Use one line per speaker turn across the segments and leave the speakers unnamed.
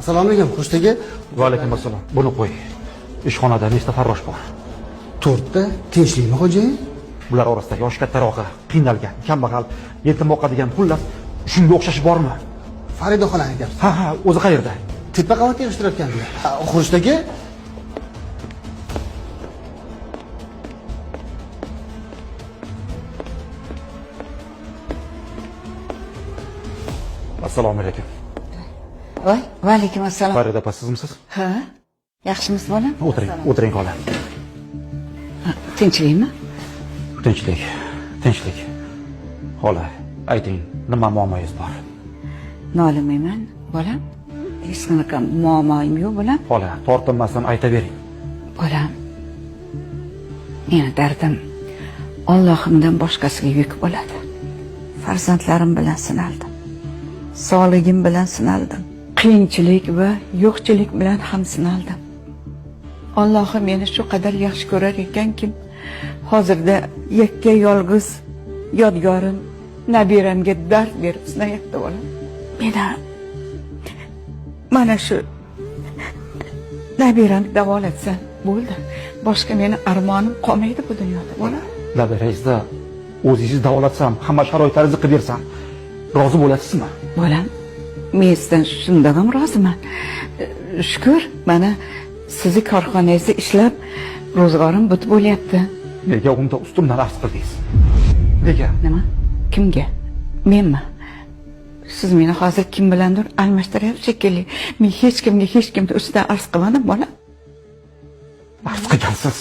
Assalomu alaykum, Xushtaka.
Va alaykum assalom. Buni qo'y. Ishxonada nechta farrosh bor?
4 ta. Tinchlikmi, xo'jayin?
Bular orasida yoshi kattarog'i, qiynalgan, kambag'al, yetim boqadigan, xullas, shunga o'xshashi bormi?
Farida xola aytyapsiz.
Ha, o'zi qayerda?
Tepa qavatda yig'ishtirayotgandilar. Xushtaka.
Assalomu alaykum.
Voy, va alaykum assalom.
Farida opa, sizmisiz?
Ha? Yaxshimisiz bolam?
O'tiring xola.
Tinchlikmi?
Tinchlik. Xola, ayting, nima muammoyingiz bor?
Nolimayman, bolam. Hech qanaqa muammoim yo'q, bolam.
Xola, tortinmasdan aytavering.
Bolam. Meni dardim Allohimdan boshqasiga yuk bo'ladi. Farzandlarim bilan sinaldim. Sog'ligim bilan sinaldim. Qiyinchilik va yo'qchilik bilan ham sinaldim. Allohim meni shu qadar yaxshi ko'rar ekanki, hozirda yakka yolg'iz yodgorim nabiramga dard berib sinayapti bolam. Mana shu nabiramni davolatsan bo'ldi. Boshqa meni armonim qolmaydi bu dunyoda bolam.
Nabirangizda o'zingiz davolatsam, hamma sharoitlaringizni qilib bersam, rozi bo'lasizmi?
Bolam, men sizdan shundan ham roziman. Shukr, mana sizni korxonangizda ishlab, ro'zg'orim butib bo'lyapti.
Nega unda ustimdan arz qildingiz? Nega?
Nima? Kimga? Menmi? Siz meni hozir kim bilandir almashtiryapsiz shekilli. Men hech kimga ustidan arz qilmadim, bolam.
Arz qilgansiz.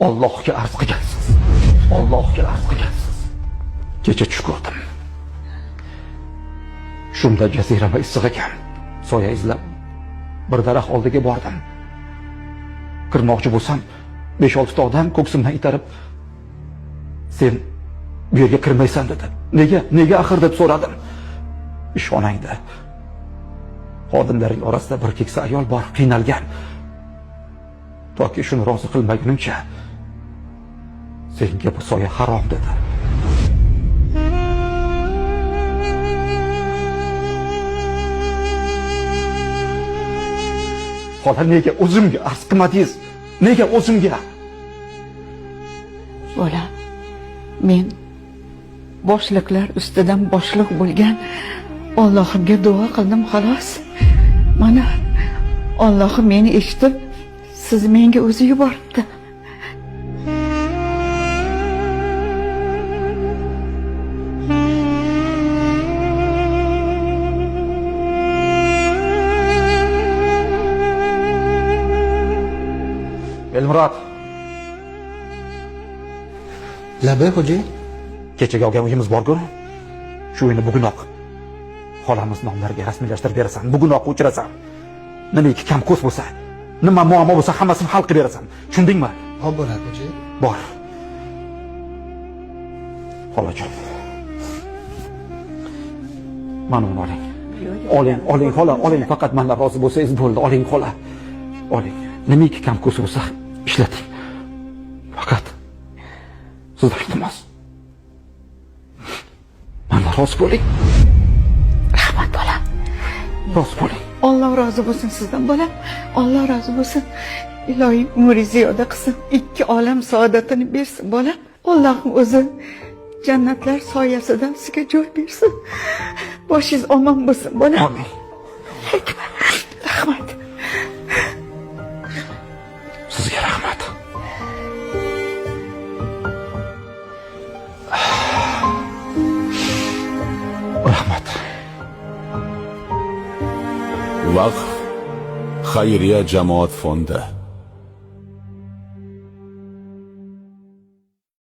Allohga arz qilgansiz. Kecha tush ko'rdim. Shunda jazirama issiq ekan. Soya izlab bir daraxt oldiga bordim. Kirmoqchi bo'lsam, 5-6 ta odam ko'ksimdan itarib, "Sen bu yerga kirmaysan" dedi. Nega axir deb so'radim. Ishxonangda xodimlaring orasida bir keksa ayol bor, qiynalgan. Toki shuni rozi qilmagunimcha senga bu soya harom dedi. Xola, nega o'zimga arz qilmadingiz? Nega o'zimga?
Bolam, men boshliqlar ustidan boshliq bo'lgan Allohimga duo qildim xolos. Mana Allohim meni eshitib, siz menga o'zi yuboribdi.
Elmurod.
Labay xo'jayin.
Kechaga olgan uyimiz bor-ku. Shu uyni bugunoq xolamiz nomlariga rasmiylashtirib berasan, bugunoq o'chirasan. Nimaki kam ko'z bo'lsa, nima muammo bo'lsa hammasini hal qilib berasan. Tushundingmi?
Xo'p bo'ladi xo'jayin.
Bor. Xolajon. Mana uni oling. Oling xola, oling, faqat mendan rozi bo'lsangiz bo'ldi. Oling xola. Oling. Nimaki kam ko'z bo'lsa ishlating. Faqat sizdan iltimos. Mendan rozi bo'ling.
Rahmat bolam.
Rozi bo'ling.
Alloh rozi bo'lsin sizdan bolam. Alloh rozi bo'lsin. Iloyim umri ziyoda qilsin. 2 olam saodatini bersin bolam. Allohim o'zi jannatlar soyasidan sizga joy bersin. Boshingiz omon bo'lsin bolam.
Amin.
Rahmat.
Sizga rahmat. Rahmat.
Vaqf xayriya jamoat fondi